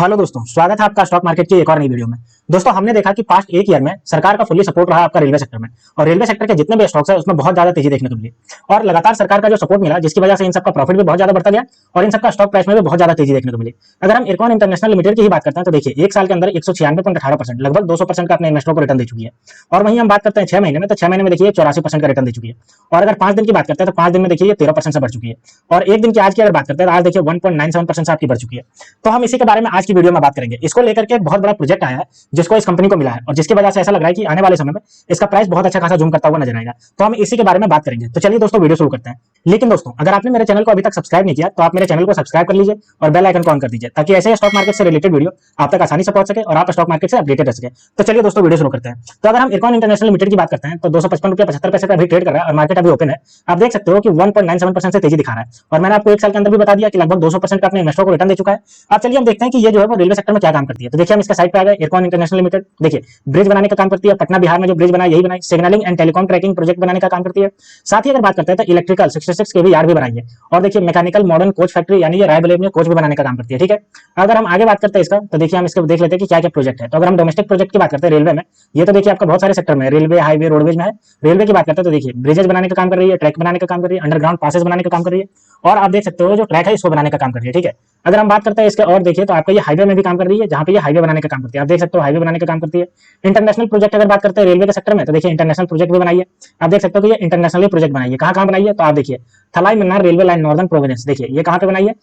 Hello दोस्तों, स्वागत है आपका स्टॉक मार्केट की एक और नई वीडियो में। दोस्तों, हमने देखा कि पास्ट एक ईयर में सरकार का फुल्ली सपोर्ट रहा आपका रेलवे सेक्टर में, और रेलवे सेक्टर के जितने भी स्टॉक्स है उसमें बहुत ज्यादा तेजी देखने को मिली और लगातार सरकार का जो सपोर्ट मिला जिसकी वजह से इन सबका प्रॉफिट भी बहुत ज्यादा बढ़ता गया और इन सबका स्टॉक प्राइस में भी बहुत ज्यादा तेजी देखने को मिली। अगर हम इरकॉन इंटरनेशनल लिमिटेड की ही बात करते हैं तो देखिए, एक साल के अंदर 196.18% लगभग 200% का अपने इन्वेस्टर को रिटर्न दे चुकी है। और वहीं हम बात करते हैं 6 महीने में, तो 6 महीने में देखिए 84% का रिटर्न दे चुकी है। और अगर 5 दिन की बात करते हैं तो 5 दिन में देखिए 13% से बढ़ चुकी है। और एक दिन की आज की अगर बात करते हैं तो आज देखिए 1.97% से आपकी बढ़ चुकी है। तो हम इसी के बारे में आज की वीडियो में बात करेंगे। इसको लेकर के एक बहुत बड़ा प्रोजेक्ट आया है जिसको इस कंपनी को मिला है और जिसकी वजह से ऐसा लग रहा है कि आने वाले समय में इसका प्राइस बहुत अच्छा खासा जूम करता हुआ नजर आएगा। तो हम इसी के बारे में बात करेंगे। तो चलिए दोस्तों, वीडियो शुरू करते हैं। लेकिन दोस्तों, अगर आपने मेरे चैनल को अभी तक सब्सक्राइब नहीं किया तो आप मेरे चैनल को सब्सक्राइब कर लीजिए और बेल आइकन को ऑन कर दीजिए ताकि ऐसे स्टॉक मार्केट से रिलेटेड वीडियो आप तक आसानी से पहुंच सके और आप स्टॉक मार्केट से अपडेटेड रह सके। तो चलिए दोस्तों, वीडियो शुरू करते हैं। तो अगर हम इरकॉन इंटरनेशनल लिमिटेड की बात करते हैं तो 255 रुपये 75 पैसे पे अभी ट्रेड कर रहा है और मार्केट अभी ओपन है। आप देख सकते हो कि 1.97% से तेजी दिखा रहा है और मैंने आपको एक साल के अंदर भी बता दिया कि लगभग 200% का अपने इन्वेस्टर को रिटर्न दे चुका है। अब चलिए हम देखते हैं कि ये जो है वो रेलवे सेक्टर में क्या काम करती है। तो देखिए, हम इसका साइट पे आ गए। इरकॉन इंटरनेशनल लिमिटेड देखिए ब्रिज बनाने का काम करती है। पटना बिहार में जो ब्रिज बना यही बनाई। Signalling and telecom tracking project बनाने का काम करती है। साथ ही अगर बात करते हैं तो इलेक्ट्रिकल 66 केवी यार्ड भी बनाई है। और देखिए, मैकेनिकल मॉडर्न कोच फैक्ट्री यानी ये रायबरेली में कोच भी बनाने का काम करती है। ठीक है, अगर हम आगे बात करते हैं इसका तो देखिए, हम इसको देख लेते हैं कि क्या क्या प्रोजेक्ट है। तो अगर हम डोमेस्टिक प्रोजेक्ट की बात करते हैं रेलवे में, ये तो देखिए आपका बहुत सारे सेक्टर में रेलवे, हाईवे, रोडवेज में है। रेलवे की बात करते हैं तो देखिए ब्रिजेज बनाने का काम कर रही है, ट्रैक बनाने का काम कर रही है, अंडरग्राउंड पासेज बनाने का काम कर रही है और आप देख सकते हो जो ट्रैक है इसको बनाने का काम कर रही है। ठीक है, अगर हम बात करते हैं इसके और देखिए तो आपका ये हाईवे में भी काम कर रही है, जहां पे ये हाईवे बनाने का काम करती है। आप देख सकते हो हाईवे बनाने का काम करती है। इंटरनेशनल प्रोजेक्ट अगर बात करते हैं रेलवे के सेक्टर में तो देखिए इंटरनेशनल प्रोजेक्ट भी बनाइए। आप देख सकते हो कि ये इंटरनेशनली प्रोजेक्ट बनाइए। कहाँ बनाई है तो आप देखिए Thalai Mannar railway line northern province, देखिए ये कहाँ पे बनाई है,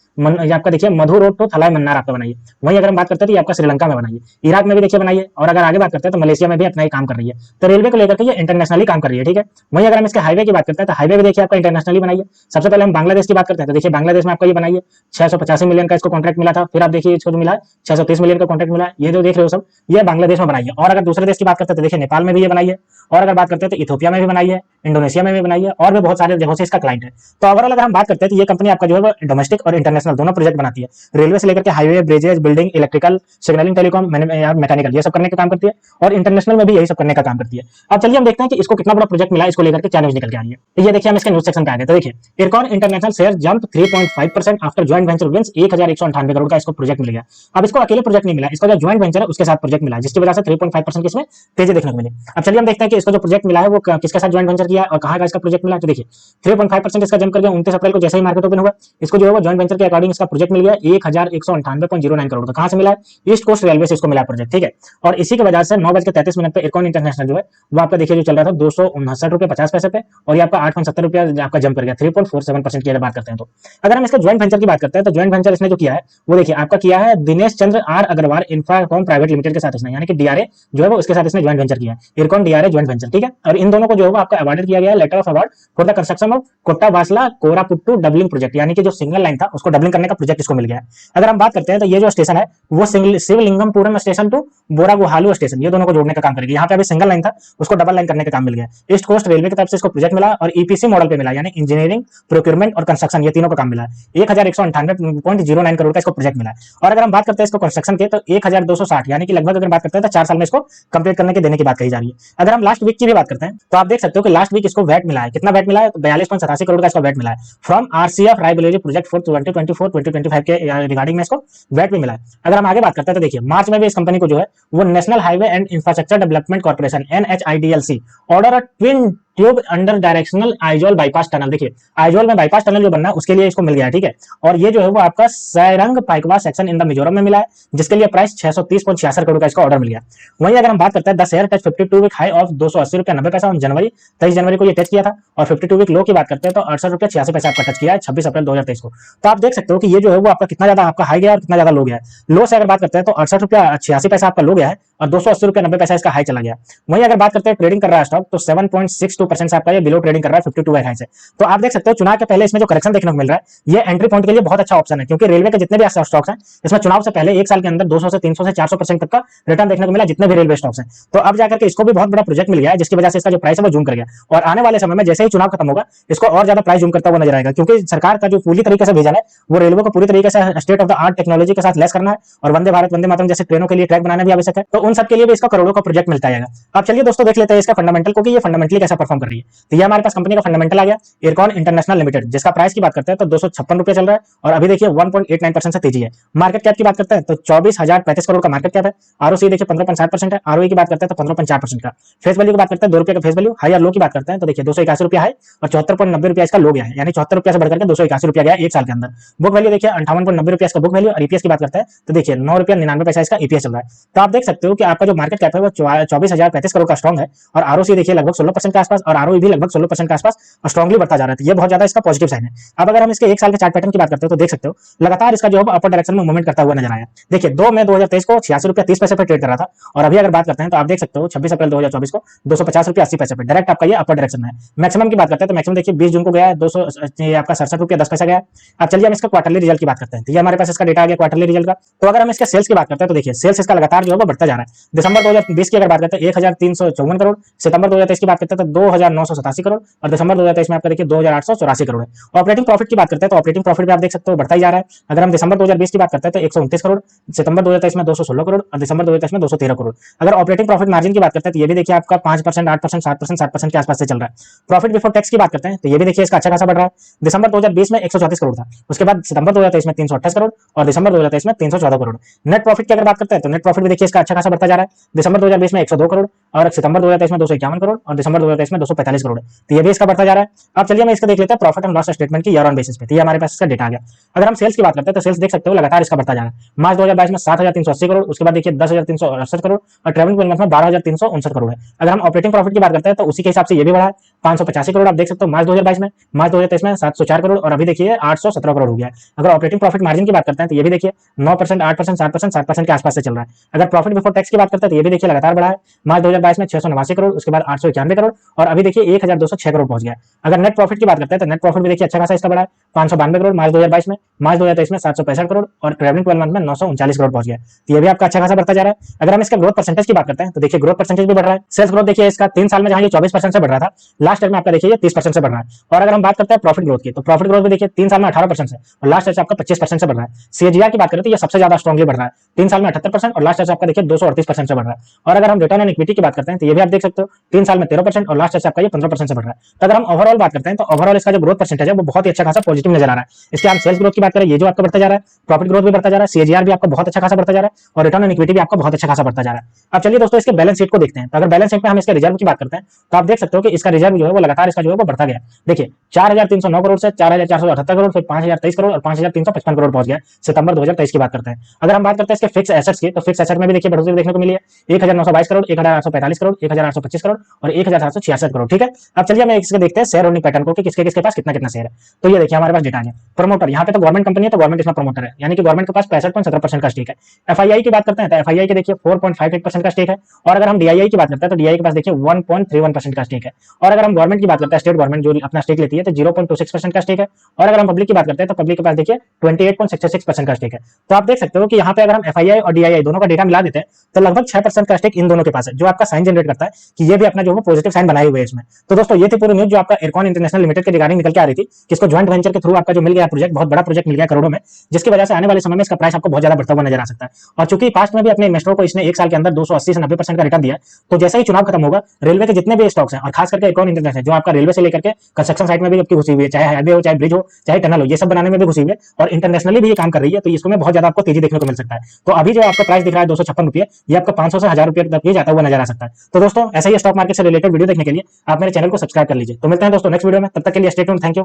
ये आपका देखिए मधु रोड टू थलाई मन्नार आपका बनाई है। वहीं अगर हम बात करते हैं तो ये आपका श्रीलंका में बनाई है, इराक में भी देखिए बनाई है और अगर आगे बात करते हैं तो मलेशिया में भी अपना ही काम कर रही है। तो रेलवे को लेकर के ये इंटरनेशनली काम कर रही है। ठीक है, वहीं अगर हम इसके हाईवे की बात करते हैं तो हाईवे भी देखिए आपका इंटरनेशनली बनाई है। सबसे पहले हम बांग्लादेश की बात करते हैं तो देखिए बांग्लादेश में आपका ये बनाई है। 685 मिलियन का इसको कॉन्ट्रैक्ट मिला था। फिर आप देखिए इसको जो मिला है 630 मिलियन का कॉन्ट्रैक्ट मिला है। ये जो देख रहे हो सब ये बांग्लादेश में बनाई है। और अगर दूसरे देश की बात करते हैं तो देखिए नेपाल में भी ये बनाई है। और अगर बात करते हैं तो इथियोपिया में भी बनाई है, इंडोनेशिया में भी बनाई है और भी बहुत सारे जगहों से इसका क्लाइंट है। तो ओवरऑल अगर हम बात करते हैं तो ये कंपनी आपका जो है वो डोमेस्टिक और इंटरनेशनल दोनों प्रोजेक्ट बनाती है। रेलवे से लेकर के highway, bridges, building, electrical, signalling, telecom, mechanical, ये सब करने का काम करती है और इंटरनेशनल में भी यही सब करने का काम करती है। अब चलिए हम देखते हैं कि इसको कितना बड़ा प्रोजेक्ट मिला, इसको लेकर के क्या न्यूज निकल के आ रही है। तो ये देखिए हम इसके न्यूज सेक्शन पे आ गए। तो देखिए, Ircon International share jump 3.5% after joint venture wins 1198 crore का इसको प्रोजेक्ट मिल गया। अब इसको अकेले प्रोजेक्ट नहीं मिला, इसका जो जॉइंट वेंचर है उसके साथ प्रोजेक्ट मिला, जिसकी वजह से 3.5% की इसमें तेजी देखने को मिली। अब चलिए हम देखते हैं कि इसको जो प्रोजेक्ट मिला है वो किसके साथ जॉइंट वेंचर किया और कहां का इसका प्रोजेक्ट मिला। तो देखिए 3.5% इसका जंप कर गया 29 अप्रैल को, जैसे ही मार्केट ओपन हुआ इसको जो है वो जॉइंट वेंचर के अकॉर्डिंग इसका प्रोजेक्ट मिल गया 1198.09 करोड़ का। कहां से मिला है, ईस्ट कोस्ट रेलवे से इसको मिला प्रोजेक्ट। ठीक है, और इसी की वजह से 9:33 पे इरकॉन इंटरनेशनल जो है वो आपका देखिए जो चल रहा था 259.50 रुपए पे और ये आपका 8.70 रुपया आपका जंप कर गया 3.47% की अगर बात करते हैं। तो अगर हम इसका ज्वाइंट वेंचर की बात करते हैं तो ज्वाइंट वेंचर इसने जो किया है वो देखिए आपका किया है Dinesh Chandra R Agrawal Infracom private limited के साथ इसने, यानी कि डीआरए जो है वो उसके साथ इसने ज्वाइंट वेंचर किया है, इरकॉन डीआरए ज्वाइंट वेंचर। ठीक है, और इन दोनों को जो है आपका अवार्डेड किया गया है letter of award for the construction of Kottavalasa Koraput doubling project, यानी कि जो सिंगल लाइन था उसको डबलिंग करने का प्रोजेक्ट इसको मिल गया है। अगर हम बात करते हैं तो ये जो स्टेशन है वो शिवलिंगमपुरम स्टेशन टू बोरागुहालू स्टेशन, ये दोनों को जोड़ने का काम करेगी। यहाँ पे अभी सिंगल लाइन था उसको डबल लाइन करने का काम मिल गया। ईस्ट कोस्ट रेलवे की तरफ से इसको प्रोजेक्ट मिला और ईपीसी मॉडल पे मिला, यानी इंजीनियरिंग, प्रोक्योरमेंट और कंस्ट्रक्शन, ये तीनों का काम मिला है। 1198.09 करोड़ का इसको प्रोजेक्ट मिला है। और अगर हम बात करते हैं इसको कंस्ट्रक्शन के तो 1260, यानी कि लगभग अगर बात करते हैं तो 4 साल में इसको कंप्लीट करने के देने की बात कही जा रही है। अगर हम लास्ट वीक की भी बात करते हैं तो आप देख सकते हो कि लास्ट वीक इसको वैट मिला है। कितना वैट मिला है, 42.87 करोड़ का इसको वैट मिला है from RCF Raebareli project for 2024-2025 के रिगार्डिंग में इसको वैट भी मिला है। अगर हम आगे बात करते हैं तो देखिए मार्च में भी इस कंपनी को जो है वो national highway and infrastructure development corporation NHIDLC order a twin tube under directional Aizawl bypass tunnel, देखिए आइजोल में बाईपास टनल जो बनना है उसके लिए इसको मिल गया है। ठीक है, और ये जो है वो आपका सैरंग पाइकवा सेक्शन इन द मिजोरम में मिला है, जिसके लिए प्राइस 630.66 करोड़ का इसका ऑर्डर मिल गया। वहीं अगर हम बात करते हैं the share touch 52 week high of 280.90 on January 23 जनवरी को ये टच किया था और 52 वीक लो की बात करते हैं तो 68.86 आपका टच किया है 26 अप्रैल 2023 को। तो आप देख सकते हो कि ये जो है वो आपका कितना ज्यादा आपका हाई गया और कितना ज्यादा लो गया है। लो से अगर बात करते हैं तो 68.86 आपका लो गया है और 280.90 इसका हाई चला गया। वहीं अगर बात करते हैं ट्रेडिंग कर रहा है स्टॉक तो 7.62% से आपका ये बिलो ट्रेडिंग कर रहा है 52 वीक हाई से। तो आप देख सकते हो चुनाव के पहले इसमें जो करेक्शन देखने को मिल रहा है ये एंट्री पॉइंट के लिए बहुत अच्छा ऑप्शन है, क्योंकि रेलवे के जितने भी स्टॉक्स हैं इसमें चुनाव से पहले एक साल के अंदर 200 से 300 से 400% तक का रिटर्न देखने को मिला जितने भी रेलवे स्टॉक्स हैं। तो अब जाकर के इसको भी बहुत बड़ा प्रोजेक्ट मिल गया है, जिसकी वजह से इसका जो प्राइस है वो जूम कर गया और आने वाले समय में जैसे ही चुनाव खत्म होगा इसको और ज्यादा प्राइस जूम करता हुआ नजर आएगा, क्योंकि सरकार का जो पूरी तरीके से विजन है वो रेलवे को पूरी तरीके से state of the art technology के साथ लेस करना है और वंदे भारत वंदे मातरम जैसे ट्रेनों के लिए ट्रैक बनाना भी आवश्यक है। तो उन सब के लिए भी इसका करोड़ों का प्रोजेक्ट मिलता है। अब चलिए दोस्तों देख लेते हैं इसका फंडामेंटल को कि ये फंडामेंटली कैसा परफॉर्म परफॉर्म कर रही है। तो ये हमारे पास कंपनी का फंडामेंटल आ गया इरकॉन इंटरनेशनल लिमिटेड, जिसका प्राइस की बात करते हैं तो 256 रुपये चल रहा है और अभी देखिए 1.89% से तेजी है। मार्केट कैप की बात करते हैं तो 24,035 करोड़ का मार्केट कैप है। आरओसी देखिए 15.7% है। आरओई की बात करते हैं तो 15.4% का। फेस वैल्यू की बात करते हैं 2 रुपये का फेस वैल्यू। हाई और लो की बात करते हैं तो देखिए 281 रुपया है और 74.90 इसका लो गया है, यानी 74 रुपया से बढ़कर 281 रुपया गया एक साल के अंदर। बुक वैल्यू देखिए 58.90 इसका बुक वैल्यू और ईपीएस की बात करते हैं तो देखिए 9 रुपया 99 इसका ईपीएस चल रहा है। तो आप देख सकते हो कि आपका जो मार्केट कैप है वो 24,035 करोड़ का स्ट्रॉन्ग है और आरओसी देखिए लगभग 16% के आसपास और आरओई भी लगभग 16% के आसपास स्ट्रॉन्गली बढ़ता जा रहा है। ये बहुत ज्यादा इसका पॉजिटिव साइन है। अब अगर हम इसके एक साल के चार्ट पैटर्न की बात करते हो तो देख सकते हो लगातार इसका जो है अपर डायरेक्शन में मूवमेंट करता हुआ नजर आया। देखिए 2 मई 2023 को 86 रुपया 30 पैसे पे ट्रेड कर रहा था और अभी अगर बात करते हैं तो आप देख सकते हो 26 अप्रैल 2024 को 250 रुपया 80 पैसे पे डायरेक्ट आपका ये अपर डायरेक्शन में है। मैक्सिमम की बात करते हैं तो मैक्सिमम देखिए 20 जून को गया है 200 आपका 67 रुपया 10 पैसा गया। अब चलिए हम इसका क्वार्टरली रिजल्ट की बात करते हैं। तो ये हमारे पास इसका डेटा आ गया क्वार्टरली रिजल्ट का। तो अगर हम इसके सेल्स की बात करते हैं तो देखिए सेल्स इसका लगातार जो है वो बढ़ता जा रहा है। दिसंबर 2020 की अगर बात करते हैं 1354 करोड़, सितंबर 2023 की बात करते हैं तो 2987 करोड़ और दिसंबर 2023 में आपका देखिए 2884 करोड़ है। ऑपरेटिंग प्रॉफिट की बात करते हैं तो ऑपरेटिंग प्रॉफिट भी आप देख सकते हो बढ़ता ही जा रहा है। अगर हम दिसंबर 2020 की बात करते हैं तो 129 करोड़, सितंबर 2023 में 216 करोड़ और दिसंबर 2023 में 213 करोड़। अगर ऑपरेटिंग प्रॉफिट मार्जिन की बात करते हैं तो ये भी देखिए आपका 5%, 8%, 7%, 7% के आसपास से चल रहा है। प्रॉफिट बिफोर टैक्स की बात करते हैं तो ये भी देखिए इसका अच्छा खासा बढ़ रहा है। दिसंबर 2020 में 134 करोड़ था, उसके बाद सितंबर 2023 में 328 करोड़ और दिसंबर 2023 में 314 करोड़। नेट प्रॉफिट की अगर बात करते हैं तो नेट प्रॉफिट भी देखिए इसका अच्छा खासा बढ़ता जा रहा है। दिसंबर 2020 में 102 करोड़ और सितंबर 2023 में 251 करोड़ और दिसंबर 2023 में 245 करोड़। तो ये भी इसका बढ़ता जा रहा है। अब चलिए हम इसका देख लेते हैं प्रॉफिट एंड लॉस स्टेटमेंट की ईयर ऑन बेसिस पे। तो ये हमारे पास इसका डेटा आ गया। अगर हम सेल्स की बात करते हैं तो सेल्स देख सकते हो लगातार इसका बढ़ता जा रहा है। मार्च 2022 में 7,380 करोड़, उसके बाद देखिए 10,368 करोड़ और ट्रेवलिंग 12 मंथ में 12,359 करोड़ है। अगर हम ऑपरेटिंग प्रॉफिट की बात करते हैं तो उसी के हिसाब से ये भी बढ़ा है 585 करोड़। आप देख सकते हो मार्च 2022 में, मार्च 2023 में 704 करोड़ और अभी देखिए 817 करोड़ हो गया है। अगर ऑपरेटिंग प्रॉफिट मार्जिन की बात करते हैं तो ये भी देखिए 9%, 8%, 7%, 7% के आसपास से चल रहा है। अगर प्रॉफिट बिफोर टैक्स की बात करते हैं तो ये भी देखिए लगातार बढ़ा है। मार्च 2022 में 689 करोड़, उसके बाद 891 करोड़ और अभी देखिए 1,206 करोड़ पहुंच गया। अगर नेट प्रॉफिट की बात करते हैं तो नेट प्रॉफिट भी देखिए अच्छा खासा इसका बढ़ा है 592 करोड़ मार्च 2022 में, मार्च 2023 में 765 करोड़ और ट्रेवलिंग 12 मंथ में 939 करोड़ पहुंच गया। तो ये भी आपका अच्छा खासा बढ़ता जा रहा है। अगर हम इसका ग्रोथ परसेंटेज की बात करते हैं तो देखिए ग्रोथ परसेंटेज भी बढ़ रहा है। सेल्स ग्रोथ देखिए इसका 3 साल में जहां ये 24% से बढ़ रहा था, लास्ट ईयर में आपका देखिए 30% से बढ़ रहा है। और अगर हम बात करते हैं प्रॉफिट ग्रोथ की तो प्रॉफिट ग्रोथ भी देखिए 3 साल में 18% से और लास्ट ईयर से आपका 25% से बढ़ रहा है। सीएजीआर की बात करें तो ये सबसे ज्यादा स्ट्रांगली बढ़ रहा है 3 साल में 78% और लास्ट ईयर से आपका देखिए 238% से बढ़ रहा है। और अगर हम रिटर्न ऑन इक्विटी की बात करते हैं तो ये भी आप देख सकते हो 3 साल में 13% और लास्ट ईयर से आपका ये 15% से बढ़ रहा है। तो अगर हम ओवरऑल बात करते हैं तो ओवरऑल इसका जो ग्रोथ परसेंटेज है वो बहुत ही अच्छा खासा पॉजिटिव नजर आ रहा है। इसके हम सेल्स ग्रोथ की बात करें ये जो आपका बढ़ता जा रहा है, प्रॉफिट ग्रोथ भी बढ़ता जा रहा है, सीएजीआर भी आपका बहुत अच्छा खासा बढ़ता जा रहा है और रिटर्न ऑन इक्विटी भी आपका बहुत अच्छा खासा बढ़ता जा रहा है। अब चलिए दोस्तों इसके बैलेंस शीट को देखते हैं। तो अगर बैलेंस शीट में हम इसके रिजर्व की बात करते हैं तो आप देख सकते हो कि इसका रिजर्व जो है वो लगातार इसका जो है वो बढ़ता गया। देखिए 4,309 करोड़ से 4,478 करोड़, फिर 5,023 करोड़ और 5,355 करोड़ पहुंच गया सितंबर 2023 की बात करते हैं। अगर हम बात करते हैं इसके फिक्स एसेट्स की तो फिक्स एसेट में भी देखिए बढ़ोतरी देखने को मिली है 1,922 करोड़, 1,845 करोड़, 1,825 करोड़ और 1,766 करोड़। ठीक है, अब चलिए हम इसके देखते हैं शेयर होल्डिंग पैटर्न को कि किसके किसके पास कितना कितना शेयर है। तो ये देखिए हमारे पास डेटा है प्रमोटर, यहाँ पे तो गवर्नमेंट कंपनी है तो गवर्नमेंट इसमें प्रमोटर है, यानी कि गवर्नमेंट के पास 65.17% का स्टेक है। एफआईआई की बात करते हैं तो एफआईआई के देखिए 4.58% का स्टेक है। और अगर हम डीआईआई की बात करते हैं तो डीआईआई के पास देखिए 1.31% का स्टेक है। और अगर हम गवर्नमेंट की बात करते हैं स्टेट गवर्नमेंट जो अपना स्टेक लेती है तो 0.26% का स्टेक है। और अगर हम पब्लिक की बात करते हैं तो पब्लिक के पास देखिए 28.66% का स्टेक है। तो आप देख सकते हो कि यहाँ पे अगर हम एफआईआई और डीआईआई दोनों का डेटा मिला देते हैं तो लगभग 6% का स्टेक इन दोनों के पास है, जो आपका साइन जनरेट करता है कि ये भी अपना जो है पॉजिटिव साइन बनाए हुए है इसमें। तो दोस्तों ये थी पूरी न्यूज जो आपका इरकॉन इंटरनेशनल लिमिटेड के रिगार्डिंग निकल के आ रही थी कि इसको ज्वाइंट वेंचर के थ्रू आपका जो मिल गया प्रोजेक्ट, बहुत बड़ा प्रोजेक्ट मिल गया करोड़ों में, जिसकी वजह से आने वाले समय में इसका प्राइस आपको बहुत ज्यादा बढ़ता हुआ नजर आ सकता है। और चूंकि पास्ट में भी अपने इन्वेस्टरों को इसने एक साल के अंदर 280 से 90% का रिटर्न दिया है, तो जैसे ही चुनाव खत्म होगा रेलवे के जितने भी स्टॉक्स हैं और खास करके इरकॉन इंटरनेशनल जो आपका रेलवे से लेकर के कंस्ट्रक्शन साइट में भी आपकी घुसी हुई है, चाहे हाईवे हो, चाहे ब्रिज हो, चाहे टनल हो, ये सब बनाने में भी घुसी हुई है और इंटरनेशनली भी ये काम कर रही है, तो इसमें बहुत ज्यादा आपको तेजी देखने को मिल सकता है। तो अभी जो आपका प्राइस दिख रहा है 256 रुपये, ये आपका 500 से 1000 रुपये तक ये जाता हुआ नजर आ सकता है। तो दोस्तों ऐसा ही स्टॉक मार्केट से रिलेटेड वीडियो देखने के लिए आप मेरे चैनल को सब्सक्राइब कर लीजिए। तो मिलते हैं दोस्तों नेक्स्ट वीडियो में, तब तक के लिए स्टे ट्यून्ड, थैंक यू।